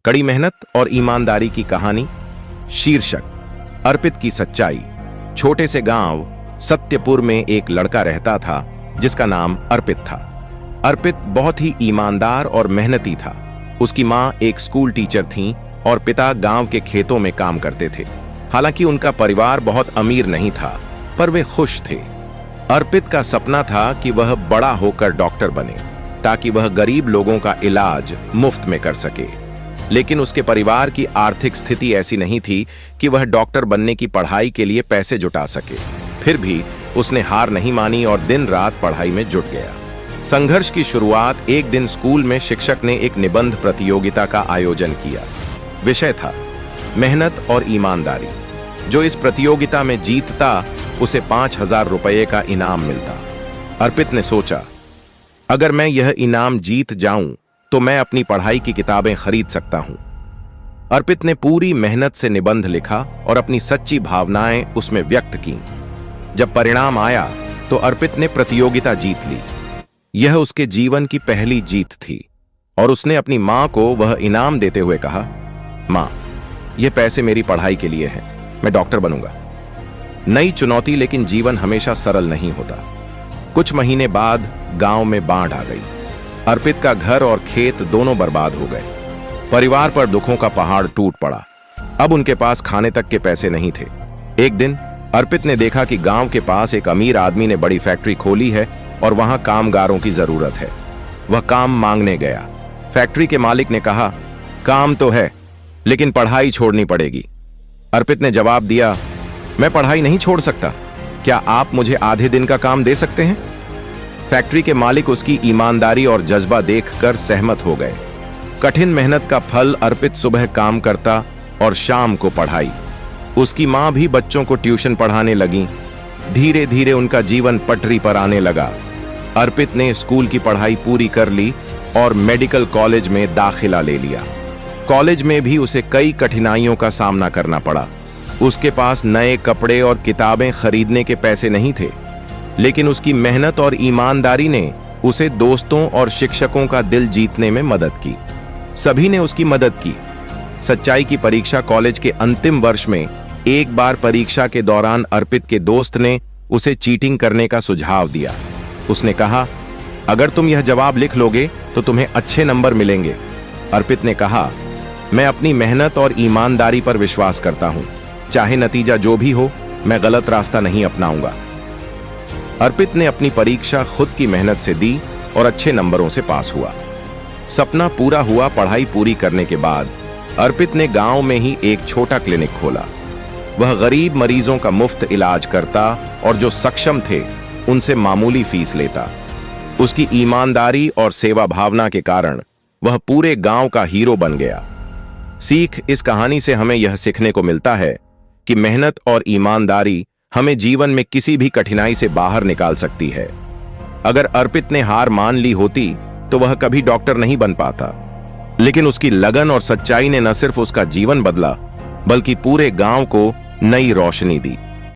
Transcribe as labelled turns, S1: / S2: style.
S1: कड़ी मेहनत और ईमानदारी की कहानी। शीर्षक, अर्पित की सच्चाई। छोटे से गांव सत्यपुर में एक लड़का रहता था जिसका नाम अर्पित था। अर्पित बहुत ही ईमानदार और मेहनती था। उसकी मां एक स्कूल टीचर थीं और पिता गांव के खेतों में काम करते थे। हालांकि उनका परिवार बहुत अमीर नहीं था, पर वे खुश थे। अर्पित का सपना था कि वह बड़ा होकर डॉक्टर बने ताकि वह गरीब लोगों का इलाज मुफ्त में कर सके। लेकिन उसके परिवार की आर्थिक स्थिति ऐसी नहीं थी कि वह डॉक्टर बनने की पढ़ाई के लिए पैसे जुटा सके। फिर भी उसने हार नहीं मानी और दिन रात पढ़ाई में जुट गया। संघर्ष की शुरुआत एक दिन स्कूल में शिक्षक ने एक निबंध प्रतियोगिता का आयोजन किया। विषय था मेहनत और ईमानदारी। जो इस प्रतियोगिता में जीतता उसे 5,000 रुपये का इनाम मिलता। अर्पित ने सोचा, अगर मैं यह इनाम जीत जाऊं तो मैं अपनी पढ़ाई की किताबें खरीद सकता हूं। अर्पित ने पूरी मेहनत से निबंध लिखा और अपनी सच्ची भावनाएं उसमें व्यक्त की। जब परिणाम आया तो अर्पित ने प्रतियोगिता जीत ली। यह उसके जीवन की पहली जीत थी और उसने अपनी मां को वह इनाम देते हुए कहा, मां, यह पैसे मेरी पढ़ाई के लिए हैं, मैं डॉक्टर बनूंगा। नई चुनौती, लेकिन जीवन हमेशा सरल नहीं होता। कुछ महीने बाद गांव में बाढ़ आ गई। अर्पित का घर और खेत दोनों बर्बाद हो गए। परिवार पर दुखों का पहाड़ टूट पड़ा। अब उनके पास खाने तक के पैसे नहीं थे। एक दिन अर्पित ने देखा कि गांव के पास एक अमीर आदमी ने बड़ी फैक्ट्री खोली है और वहां कामगारों की जरूरत है। वह काम मांगने गया। फैक्ट्री के मालिक ने कहा, काम तो है लेकिन पढ़ाई छोड़नी पड़ेगी। अर्पित ने जवाब दिया, मैं पढ़ाई नहीं छोड़ सकता, क्या आप मुझे आधे दिन का काम दे सकते हैं? फैक्ट्री के मालिक उसकी ईमानदारी और जज्बा देखकर सहमत हो गए। कठिन मेहनत का फल, अर्पित सुबह काम करता और शाम को पढ़ाई। उसकी मां भी बच्चों को ट्यूशन पढ़ाने लगी। धीरे धीरे उनका जीवन पटरी पर आने लगा। अर्पित ने स्कूल की पढ़ाई पूरी कर ली और मेडिकल कॉलेज में दाखिला ले लिया। कॉलेज में भी उसे कई कठिनाइयों का सामना करना पड़ा। उसके पास नए कपड़े और किताबें खरीदने के पैसे नहीं थे, लेकिन उसकी मेहनत और ईमानदारी ने उसे दोस्तों और शिक्षकों का दिल जीतने में मदद की। सभी ने उसकी मदद की। सच्चाई की परीक्षा कॉलेज के अंतिम वर्ष में एक बार परीक्षा के दौरान अर्पित के दोस्त ने उसे चीटिंग करने का सुझाव दिया। उसने कहा, अगर तुम यह जवाब लिख लोगे तो तुम्हें अच्छे नंबर मिलेंगे। अर्पित ने कहा, मैं अपनी मेहनत और ईमानदारी पर विश्वास करता हूं, चाहे नतीजा जो भी हो, मैं गलत रास्ता नहीं अपनाऊंगा। अर्पित ने अपनी परीक्षा खुद की मेहनत से दी और अच्छे नंबरों से पास हुआ। सपना पूरा हुआ। पढ़ाई पूरी करने के बाद अर्पित ने गांव में ही एक छोटा क्लिनिक खोला। वह गरीब मरीजों का मुफ्त इलाज करता और जो सक्षम थे उनसे मामूली फीस लेता। उसकी ईमानदारी और सेवा भावना के कारण वह पूरे गांव का हीरो बन गया। सीख, इस कहानी से हमें यह सीखने को मिलता है कि मेहनत और ईमानदारी हमें जीवन में किसी भी कठिनाई से बाहर निकाल सकती है। अगर अर्पित ने हार मान ली होती तो वह कभी डॉक्टर नहीं बन पाता, लेकिन उसकी लगन और सच्चाई ने न सिर्फ उसका जीवन बदला बल्कि पूरे गांव को नई रोशनी दी।